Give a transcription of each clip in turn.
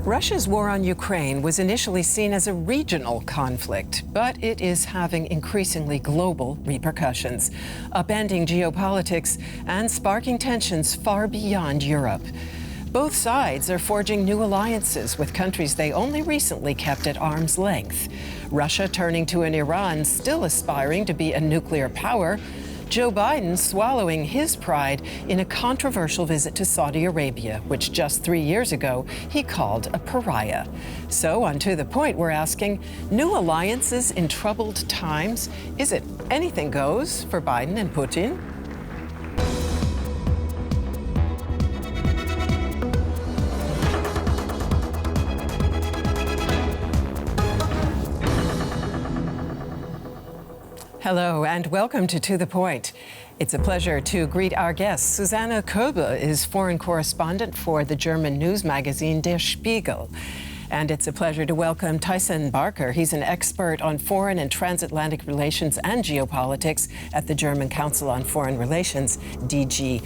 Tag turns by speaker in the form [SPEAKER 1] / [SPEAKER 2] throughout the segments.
[SPEAKER 1] Russia's war on Ukraine was initially seen as a regional conflict, but it is having increasingly global repercussions, upending geopolitics and sparking tensions far beyond Europe. Both sides are forging new alliances with countries they only recently kept at arm's length. Russia turning to an Iran still aspiring to be a nuclear power, Joe Biden swallowing his pride in a controversial visit to Saudi Arabia, which just 3 years ago he called a pariah. So, on To the Point, we're asking, new alliances in troubled times? Is it anything goes for Biden and Putin? Hello and welcome to The Point. It's a pleasure to greet our guest. Susanne Koelbl is foreign correspondent for the German news magazine Der Spiegel. And it's a pleasure to welcome Tyson Barker. He's an expert on foreign and transatlantic relations and geopolitics at the German Council on Foreign Relations, DGAP.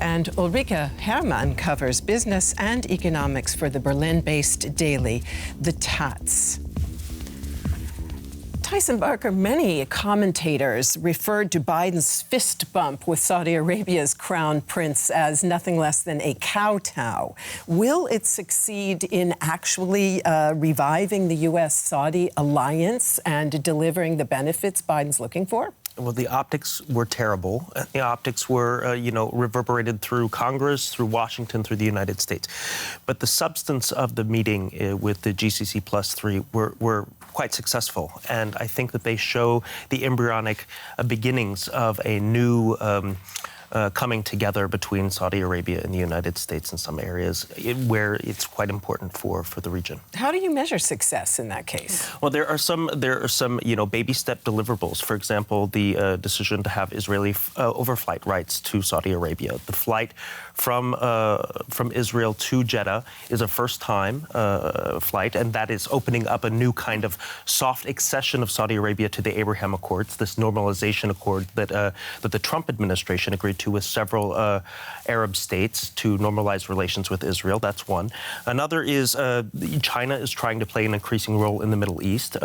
[SPEAKER 1] And Ulrike Herrmann covers business and economics for the Berlin-based daily, The Taz. Tyson Barker, many commentators referred to Biden's fist bump with Saudi Arabia's crown prince as nothing less than a kowtow. Will it succeed in actually reviving the U.S.-Saudi alliance and delivering the benefits Biden's looking for?
[SPEAKER 2] Well, the optics were terrible. The optics were, reverberated through Congress, through Washington, through the United States. But the substance of the meeting with the GCC plus 3 were quite successful. And I think that they show the embryonic beginnings of a new coming together between Saudi Arabia and the United States in some areas where it's quite important for the region.
[SPEAKER 1] How do you measure success in that case?
[SPEAKER 2] Well, there are some baby step deliverables. For example, the decision to have Israeli overflight rights to Saudi Arabia. The flight from Israel to Jeddah is a first-time flight, and that is opening up a new kind of soft accession of Saudi Arabia to the Abraham Accords, this normalization accord that the Trump administration agreed to with several Arab states to normalize relations with Israel. That's one. Another is China is trying to play an increasing role in the Middle East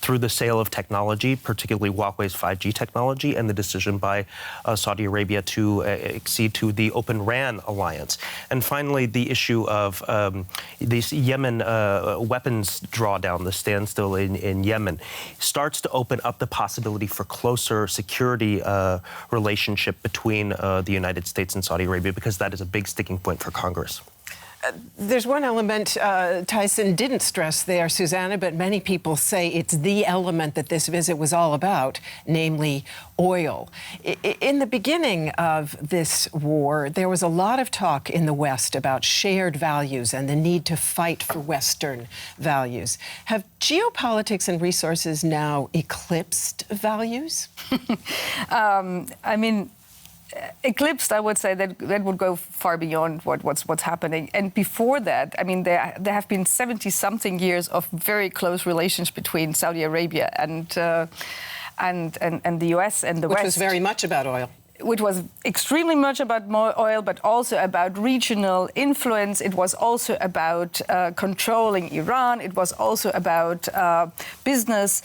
[SPEAKER 2] through the sale of technology, particularly Huawei's 5G technology, and the decision by Saudi Arabia to accede to the Open RAN alliance. And finally, the issue of this Yemen weapons drawdown, the standstill in Yemen, starts to open up the possibility for closer security relationship between the United States and Saudi Arabia, because that is a big sticking point for Congress.
[SPEAKER 1] There's one element Tyson didn't stress there, Susanne, but many people say it's the element that this visit was all about, namely oil. In the beginning of this war, there was a lot of talk in the West about shared values and the need to fight for Western values. Have geopolitics and resources now eclipsed values?
[SPEAKER 3] Eclipsed, I would say that would go far beyond what's happening. And before that, there have been 70-something years of very close relations between Saudi Arabia and the U.S. and the West.
[SPEAKER 1] Which was very much about oil.
[SPEAKER 3] Which was extremely much about oil, but also about regional influence. It was also about controlling Iran. It was also about business.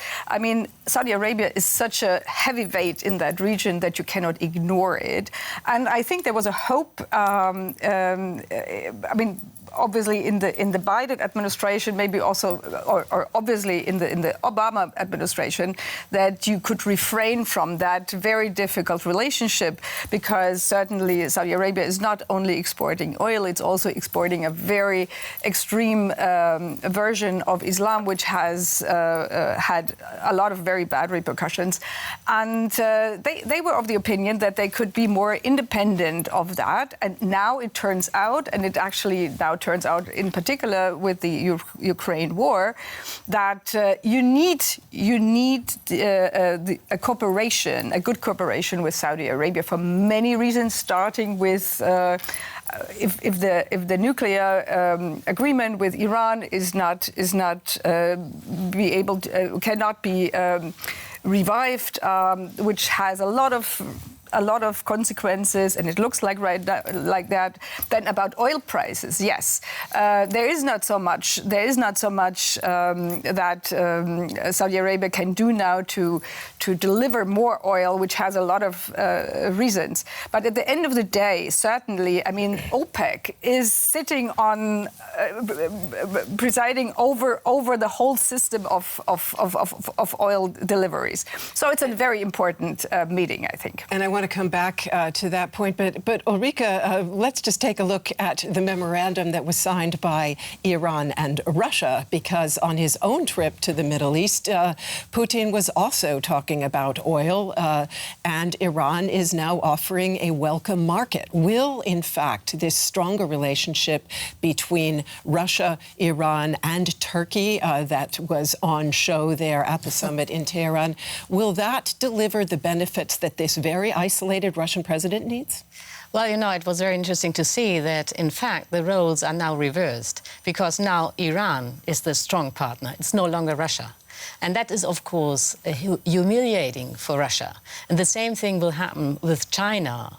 [SPEAKER 3] Saudi Arabia is such a heavyweight in that region that you cannot ignore it. And I think there was a hope. Obviously, in the Biden administration, maybe also, or obviously in the Obama administration, that you could refrain from that very difficult relationship, because certainly Saudi Arabia is not only exporting oil, it's also exporting a very extreme version of Islam, which has had a lot of very bad repercussions. And they were of the opinion that they could be more independent of that. And now it turns out, and it actually now turns out in particular with the Ukraine war, that you need a cooperation, a good cooperation with Saudi Arabia for many reasons, starting with if the nuclear agreement with Iran cannot be revived, which has a lot of a lot of consequences, and it looks like that. Then about oil prices, yes, there is not so much that Saudi Arabia can do now to deliver more oil, which has a lot of reasons. But at the end of the day, certainly, I mean, OPEC is sitting on presiding over the whole system of oil deliveries. So it's a very important meeting, I think.
[SPEAKER 1] And I want to come back to that point, but Ulrike, let's just take a look at the memorandum that was signed by Iran and Russia, because on his own trip to the Middle East, Putin was also talking about oil, and Iran is now offering a welcome market. Will, in fact, this stronger relationship between Russia, Iran, and Turkey that was on show there at the summit in Tehran, will that deliver the benefits that this very isolated Russian president needs?
[SPEAKER 4] Well, you know, it was very interesting to see that, in fact, the roles are now reversed, because now Iran is the strong partner. It's no longer Russia. And that is, of course, humiliating for Russia. And the same thing will happen with China.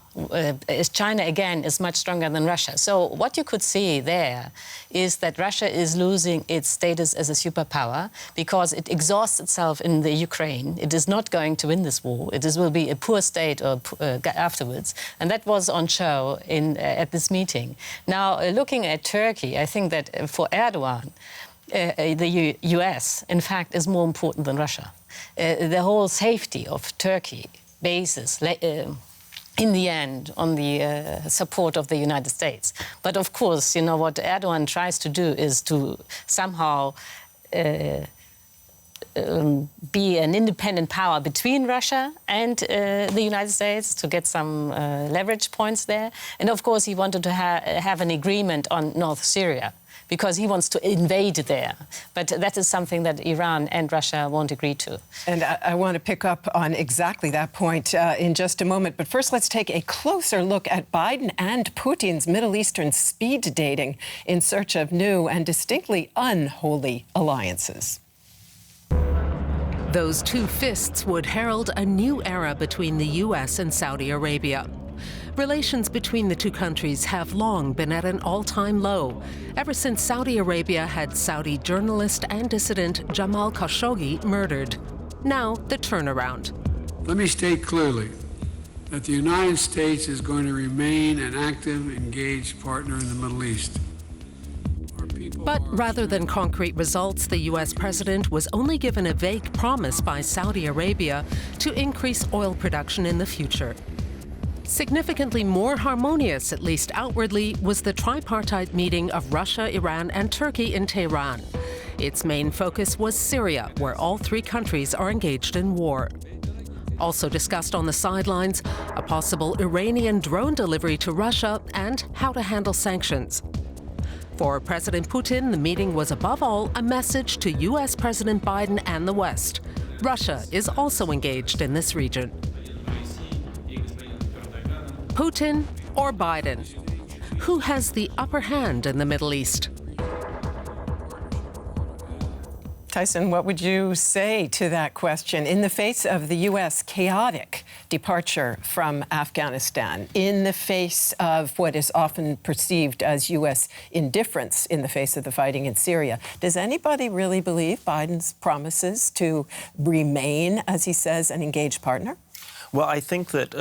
[SPEAKER 4] China, again, is much stronger than Russia. So what you could see there is that Russia is losing its status as a superpower because it exhausts itself in the Ukraine. It is not going to win this war. Will be a poor state afterwards. And that was on show at this meeting. Now, looking at Turkey, I think that for Erdogan, the US, in fact, is more important than Russia. The whole safety of Turkey bases, in the end, on the support of the United States. But of course, you know, what Erdogan tries to do is to somehow be an independent power between Russia and the United States to get some leverage points there. And of course, he wanted to have an agreement on North Syria, because he wants to invade there. But that is something that Iran and Russia won't agree to.
[SPEAKER 1] And I want to pick up on exactly that point in just a moment. But first, let's take a closer look at Biden and Putin's Middle Eastern speed dating in search of new and distinctly unholy alliances.
[SPEAKER 5] Those two fists would herald a new era between the U.S. and Saudi Arabia. Relations between the two countries have long been at an all-time low, ever since Saudi Arabia had Saudi journalist and dissident Jamal Khashoggi murdered. Now, the turnaround.
[SPEAKER 6] Let me state clearly that the United States is going to remain an active, engaged partner in the Middle East.
[SPEAKER 5] But rather than concrete results, the U.S. president was only given a vague promise by Saudi Arabia to increase oil production in the future. Significantly more harmonious, at least outwardly, was the tripartite meeting of Russia, Iran, and Turkey in Tehran. Its main focus was Syria, where all three countries are engaged in war. Also discussed on the sidelines, a possible Iranian drone delivery to Russia and how to handle sanctions. For President Putin, the meeting was above all a message to U.S. President Biden and the West. Russia is also engaged in this region. Putin or Biden? Who has the upper hand in the Middle East?
[SPEAKER 1] Tyson, what would you say to that question in the face of the U.S. chaotic departure from Afghanistan, in the face of what is often perceived as U.S. indifference in the face of the fighting in Syria? Does anybody really believe Biden's promises to remain, as he says, an engaged partner?
[SPEAKER 2] Well, I think that,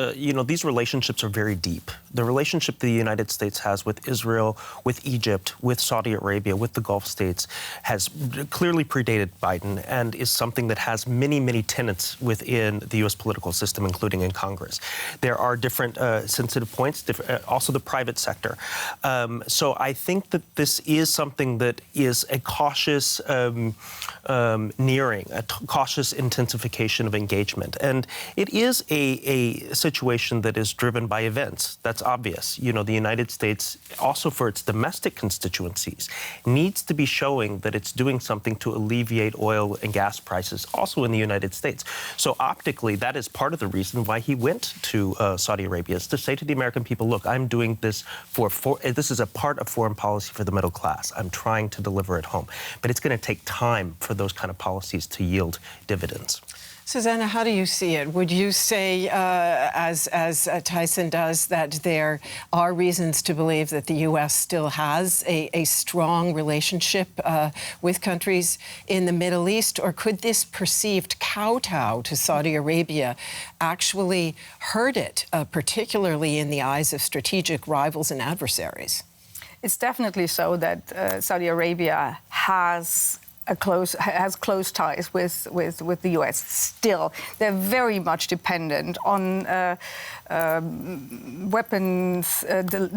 [SPEAKER 2] these relationships are very deep. The relationship the United States has with Israel, with Egypt, with Saudi Arabia, with the Gulf states has clearly predated Biden and is something that has many, many tenets within the U.S. political system, including in Congress. There are different sensitive points, also the private sector. So I think that this is something that is a cautious nearing, a cautious intensification of engagement. And it is a situation that is driven by events. That's obvious. You know, the United States, also for its domestic constituencies, needs to be showing that it's doing something to alleviate oil and gas prices, also in the United States. So optically, that is part of the reason why he went to Saudi Arabia, is to say to the American people, look, I'm doing this this is a part of foreign policy for the middle class. I'm trying to deliver at home. But it's going to take time for those kind of policies to yield dividends.
[SPEAKER 1] Susanne, how do you see it? Would you say, as Tyson does, that there are reasons to believe that the U.S. still has a strong relationship with countries in the Middle East? Or could this perceived kowtow to Saudi Arabia actually hurt it, particularly in the eyes of strategic rivals and adversaries?
[SPEAKER 3] It's definitely so that Saudi Arabia has close ties with the U.S. Still, they're very much dependent on weapons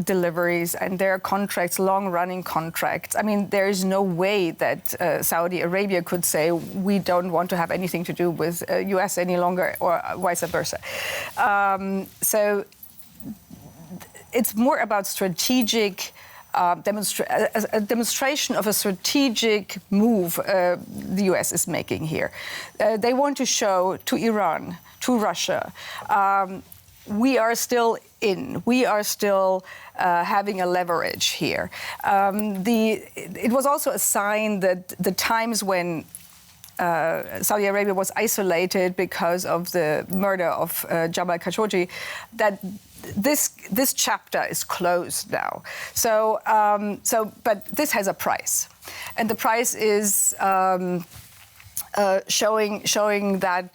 [SPEAKER 3] deliveries and their contracts, long-running contracts. I mean, there is no way that Saudi Arabia could say we don't want to have anything to do with U.S. any longer, or vice versa. So it's more about strategic. A demonstration of a strategic move the U.S. is making here. They want to show to Iran, to Russia, we are still in. We are still having a leverage here. It was also a sign that the times when Saudi Arabia was isolated because of the murder of Jamal Khashoggi, that this chapter is closed now. So, but this has a price, and the price is showing that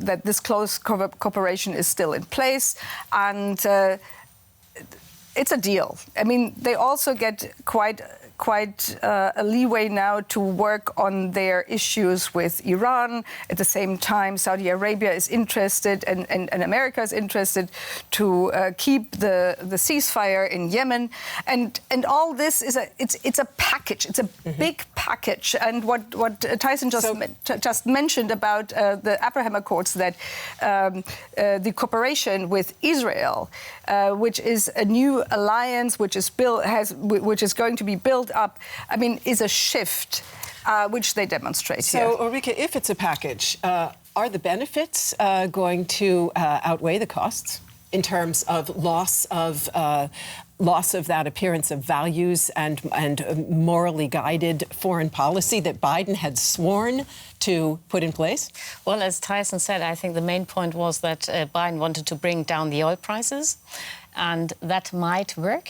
[SPEAKER 3] that this close cooperation is still in place, and it's a deal. I mean, they also get quite a leeway now to work on their issues with Iran. At the same time, Saudi Arabia is interested, and America is interested to keep the ceasefire in Yemen, and all this is it's a package. It's a big package. And what Tyson just mentioned about the Abraham Accords, that the cooperation with Israel, which is a new alliance, which is going to be built up, I mean, is a shift which they demonstrate here.
[SPEAKER 1] So, Ulrike, if it's a package, are the benefits going to outweigh the costs in terms of loss of that appearance of values and morally guided foreign policy that Biden had sworn to put in place?
[SPEAKER 4] Well, as Tyson said, I think the main point was that Biden wanted to bring down the oil prices, and that might work.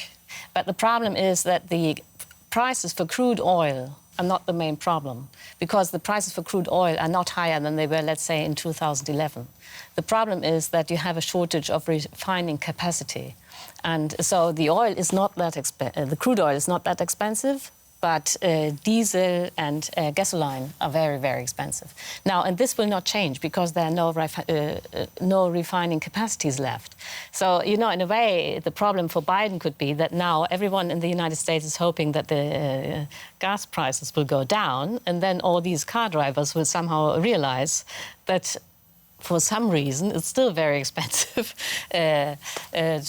[SPEAKER 4] But the problem is that the prices for crude oil are not the main problem, because the prices for crude oil are not higher than they were, let's say, in 2011. The problem is that you have a shortage of refining capacity. And so the oil is not that the crude oil is not that expensive, but diesel and gasoline are very, very expensive. Now, and this will not change because there are no refining capacities left. So, you know, in a way, the problem for Biden could be that now everyone in the United States is hoping that the gas prices will go down, and then all these car drivers will somehow realize that for some reason, it's still very expensive to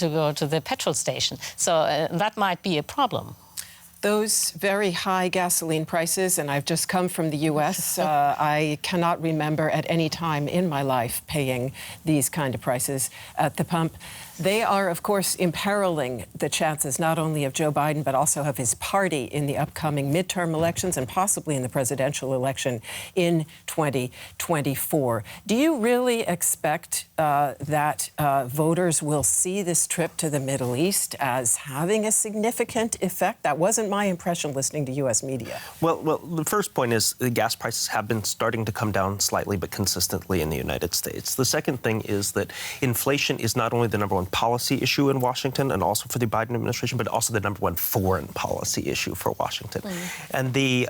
[SPEAKER 4] go to the petrol station. So that might be a problem.
[SPEAKER 1] Those very high gasoline prices, and I've just come from the U.S., I cannot remember at any time in my life paying these kind of prices at the pump. They are, of course, imperiling the chances not only of Joe Biden, but also of his party in the upcoming midterm elections and possibly in the presidential election in 2024. Do you really expect that voters will see this trip to the Middle East as having a significant effect? That wasn't my impression listening to U.S. media.
[SPEAKER 2] Well, the first point is the gas prices have been starting to come down slightly but consistently in the United States. The second thing is that inflation is not only the number one policy issue in Washington and also for the Biden administration, but also the number one foreign policy issue for Washington. And the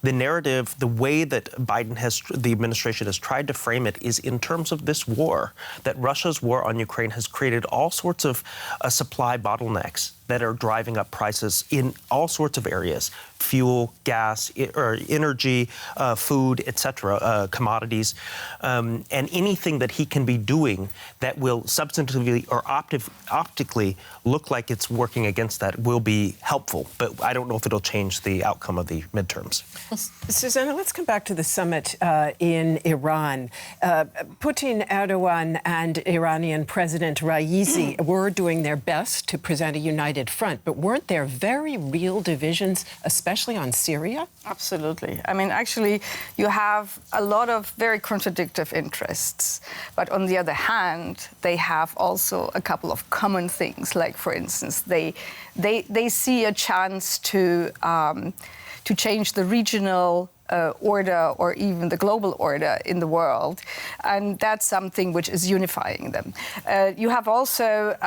[SPEAKER 2] narrative, the way that the administration has tried to frame it is in terms of this war, that Russia's war on Ukraine has created all sorts of supply bottlenecks that are driving up prices in all sorts of areas: fuel, gas, or energy, food, etc., commodities, and anything that he can be doing that will substantively or optically look like it's working against that will be helpful. But I don't know if it'll change the outcome of the midterms.
[SPEAKER 1] Susanne, let's come back to the summit in Iran. Putin, Erdogan, and Iranian President Raisi were doing their best to present a united united front, but weren't there very real divisions, especially on Syria?
[SPEAKER 3] Absolutely. I mean, actually, you have a lot of very contradictory interests. But on the other hand, they have also a couple of common things. Like, for instance, they see a chance to change the regional order or even the global order in the world. And that's something which is unifying them. You have also,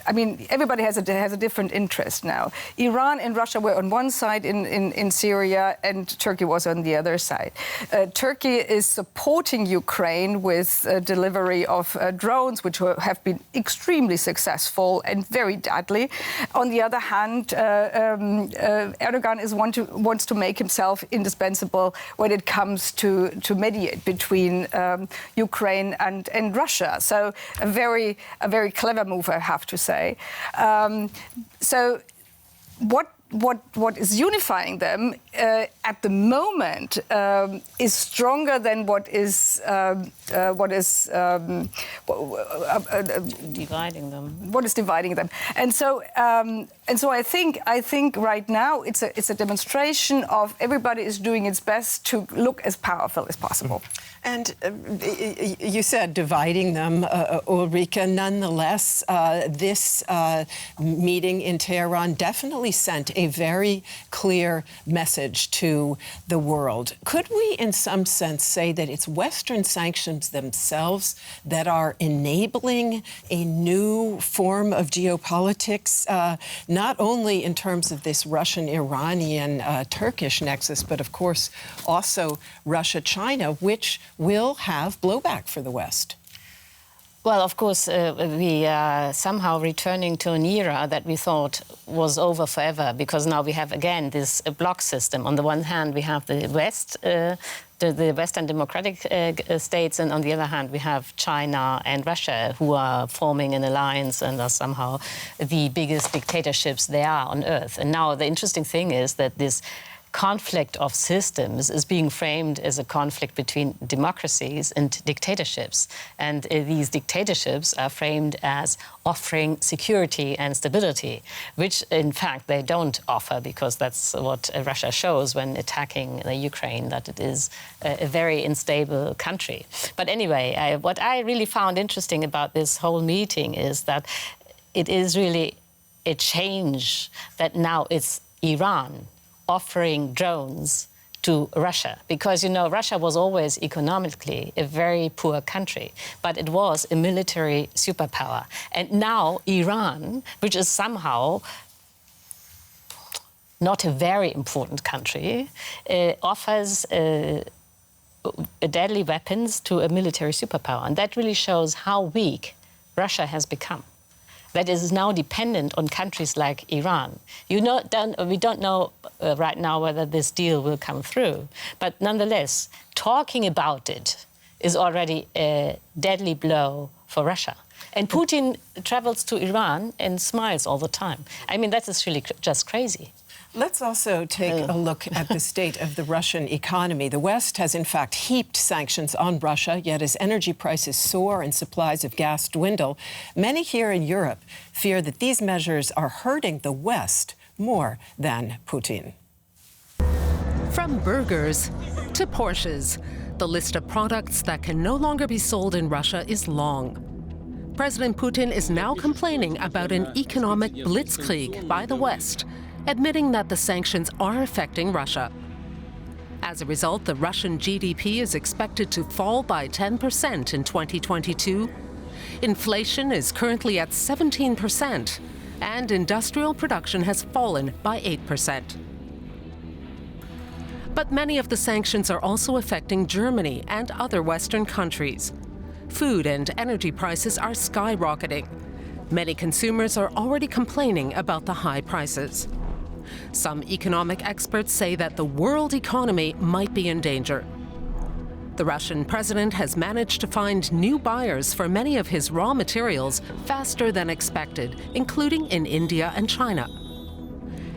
[SPEAKER 3] I mean, everybody has a different interest now. Iran and Russia were on one side in Syria, and Turkey was on the other side. Turkey is supporting Ukraine with delivery of drones, which have been extremely successful and very deadly. On the other hand, Erdogan wants to make himself indispensable when it comes to mediate between Ukraine and Russia. So a very clever move, I have to say. So what is unifying them at the moment is stronger than what is
[SPEAKER 4] dividing them.
[SPEAKER 3] What is dividing them? And so I think right now it's a demonstration of everybody is doing its best to look as powerful as possible.
[SPEAKER 1] And you said dividing them, Ulrike. Nonetheless, this meeting in Tehran definitely sent a very clear message to the world. Could we, in some sense, say that it's Western sanctions themselves that are enabling a new form of geopolitics, not only in terms of this Russian-Iranian Turkish nexus, but of course also Russia-China, which will have blowback for the West?
[SPEAKER 4] Well, of course, we are somehow returning to an era that we thought was over forever, because now we have, again, this block system. On the one hand, we have the West, the Western democratic states, and on the other hand, we have China and Russia, who are forming an alliance and are somehow the biggest dictatorships there are on Earth. And now the interesting thing is that this conflict of systems is being framed as a conflict between democracies and dictatorships. And these dictatorships are framed as offering security and stability, which in fact they don't offer, because that's what Russia shows when attacking the Ukraine, that it is a very unstable country. But anyway, what I really found interesting about this whole meeting is that it is really a change that now it's Iran offering drones to Russia. Because, you know, Russia was always economically a very poor country, but it was a military superpower. And now Iran, which is somehow not a very important country, offers deadly weapons to a military superpower. And that really shows how weak Russia has become. That is now dependent on countries like Iran. We don't know right now whether this deal will come through, but nonetheless, talking about it is already a deadly blow for Russia. And Putin travels to Iran and smiles all the time. I mean, that is really just crazy.
[SPEAKER 1] Let's also take a look at the state of the Russian economy. The West has, in fact, heaped sanctions on Russia, yet as energy prices soar and supplies of gas dwindle, many here in Europe fear that these measures are hurting the West more than Putin.
[SPEAKER 5] From burgers to Porsches, the list of products that can no longer be sold in Russia is long. President Putin is now complaining about an economic blitzkrieg by the West, admitting that the sanctions are affecting Russia. As a result, the Russian GDP is expected to fall by 10% in 2022. Inflation is currently at 17%, and industrial production has fallen by 8%. But many of the sanctions are also affecting Germany and other Western countries. Food and energy prices are skyrocketing. Many consumers are already complaining about the high prices. Some economic experts say that the world economy might be in danger. The Russian president has managed to find new buyers for many of his raw materials faster than expected, including in India and China.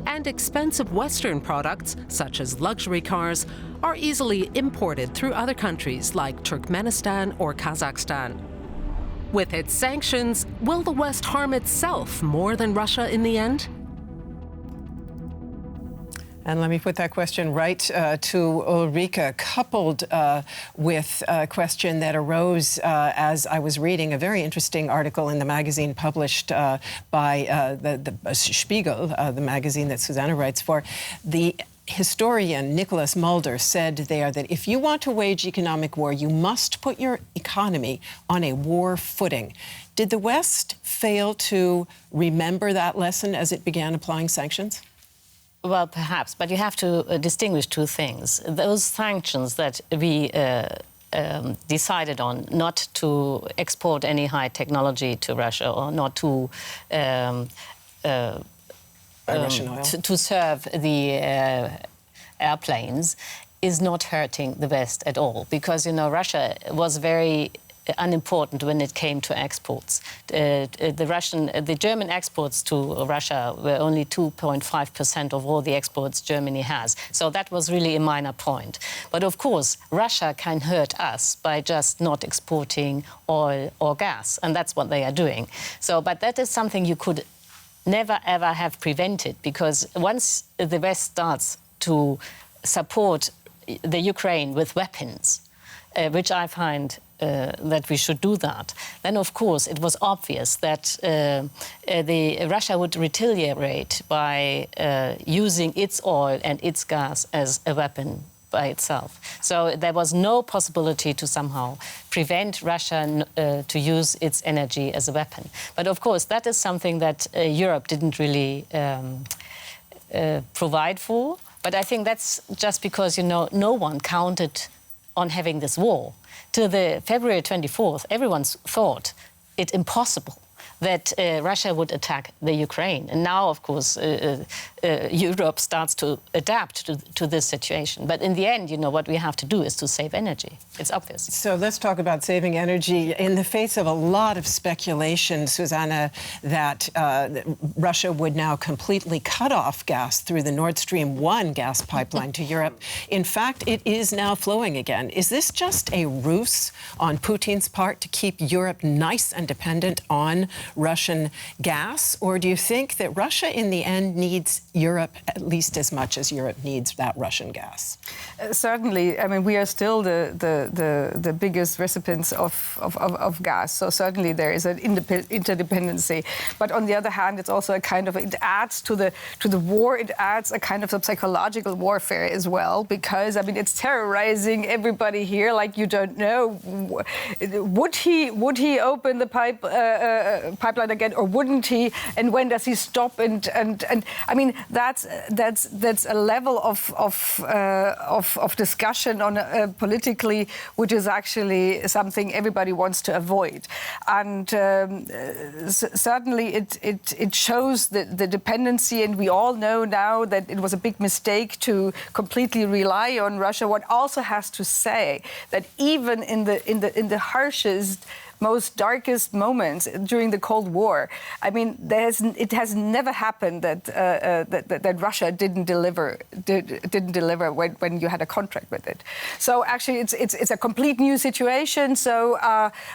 [SPEAKER 5] And expensive Western products, such as luxury cars, are easily imported through other countries like Turkmenistan or Kazakhstan. With its sanctions, will the West harm itself more than Russia in the end?
[SPEAKER 1] And let me put that question right to Ulrike, coupled with a question that arose as I was reading a very interesting article in the magazine published by the Spiegel, the magazine that Susanne writes for. The historian Nicholas Mulder said there that if you want to wage economic war, you must put your economy on a war footing. Did the West fail to remember that lesson as it began applying sanctions?
[SPEAKER 4] Well, perhaps, but you have to distinguish two things. Those sanctions that we decided on, not to export any high technology to Russia or not to
[SPEAKER 1] Russian oil.
[SPEAKER 4] to serve the airplanes, is not hurting the West at all, because, you know, Russia was very unimportant when it came to exports. The German exports to Russia were only 2.5% of all the exports Germany has. So that was really a minor point. But of course, Russia can hurt us by just not exporting oil or gas, and that's what they are doing. So, but that is something you could never ever have prevented, because once the West starts to support the Ukraine with weapons, which I find that we should do that, then of course it was obvious that Russia would retaliate by using its oil and its gas as a weapon by itself. So there was no possibility to somehow prevent Russia to use its energy as a weapon. But of course that is something that Europe didn't really provide for. But I think that's just because, you know, no one counted on having this war. Till the February 24th, everyone thought it impossible that Russia would attack the Ukraine. And now, of course, Europe starts to adapt to this situation. But in the end, you know, what we have to do is to save energy. It's obvious.
[SPEAKER 1] So let's talk about saving energy. In the face of a lot of speculation, Susanne, that Russia would now completely cut off gas through the Nord Stream 1 gas pipeline to Europe. In fact, it is now flowing again. Is this just a ruse on Putin's part to keep Europe nice and dependent on Russian gas? Or do you think that Russia in the end needs Europe at least as much as Europe needs that Russian gas?
[SPEAKER 3] Certainly. I mean, we are still the biggest recipients of gas. So certainly there is an interdependency. But on the other hand, it's also a kind of, it adds to the war, it adds a kind of a psychological warfare as well, because, I mean, it's terrorizing everybody here like you don't know. Would he open the pipeline again, or wouldn't he? And when does he stop? And I mean, that's a level of discussion on politically, which is actually something everybody wants to avoid. And certainly it shows the dependency, and we all know now that it was a big mistake to completely rely on Russia. One also has to say that even in the harshest, most darkest moments during the Cold War, I mean, it has never happened that Russia didn't deliver when you had a contract with it. So actually, it's a complete new situation. So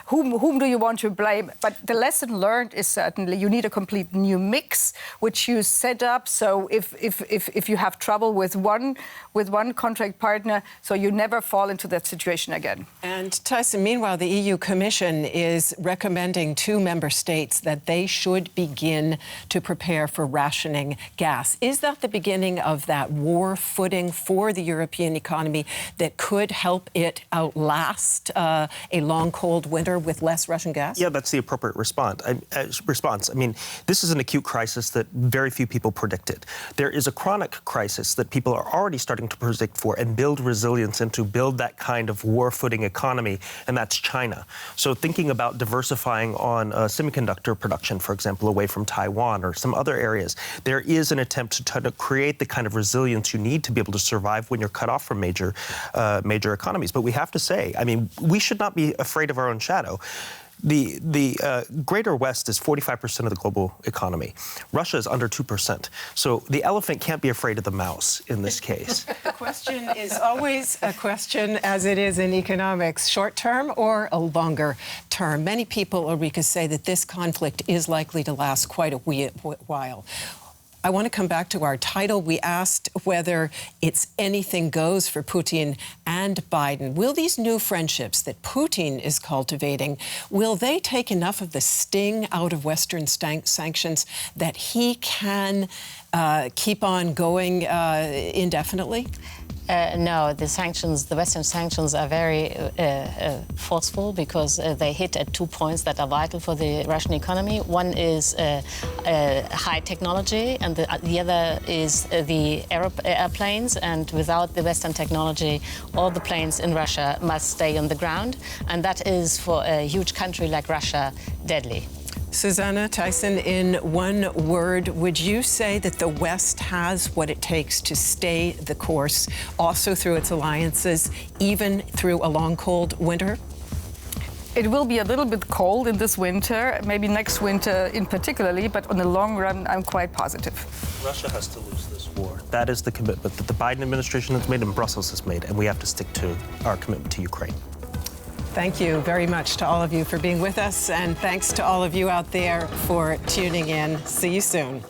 [SPEAKER 3] whom do you want to blame? But the lesson learned is certainly you need a complete new mix, which you set up. So if you have trouble with one contract partner, so you never fall into that situation again.
[SPEAKER 1] And Tyson, meanwhile, the EU Commission is recommending to member states that they should begin to prepare for rationing gas. Is that the beginning of that war footing for the European economy that could help it outlast a long, cold winter with less Russian gas?
[SPEAKER 2] Yeah, that's the appropriate response. I mean, this is an acute crisis that very few people predicted. There is a chronic crisis that people are already starting to predict for and build resilience into, build that kind of war footing economy, and that's China. So thinking about diversifying on semiconductor production, for example, away from Taiwan or some other areas, there is an attempt to try to create the kind of resilience you need to be able to survive when you're cut off from major economies. But we have to say, I mean, we should not be afraid of our own shadow. The greater West is 45% of the global economy. Russia is under 2%. So the elephant can't be afraid of the mouse in this case.
[SPEAKER 1] The question is always a question, as it is in economics, short term or a longer term. Many people, Ulrike, say that this conflict is likely to last quite a while. I want to come back to our title. We asked whether it's anything goes for Putin and Biden. Will these new friendships that Putin is cultivating, will they take enough of the sting out of Western sanctions that he can keep on going indefinitely?
[SPEAKER 4] No, the Western sanctions are very forceful because they hit at 2 points that are vital for the Russian economy. One is high technology, and the other is the airplanes. And without the Western technology, all the planes in Russia must stay on the ground. And that is, for a huge country like Russia, deadly.
[SPEAKER 1] Susanne, Tyson, in one word, would you say that the West has what it takes to stay the course, also through its alliances, even through a long, cold winter?
[SPEAKER 3] It will be a little bit cold in this winter, maybe next winter in particularly, but on the long run, I'm quite positive.
[SPEAKER 2] Russia has to lose this war. That is the commitment that the Biden administration has made and Brussels has made, and we have to stick to our commitment to Ukraine.
[SPEAKER 1] Thank you very much to all of you for being with us, and thanks to all of you out there for tuning in. See you soon.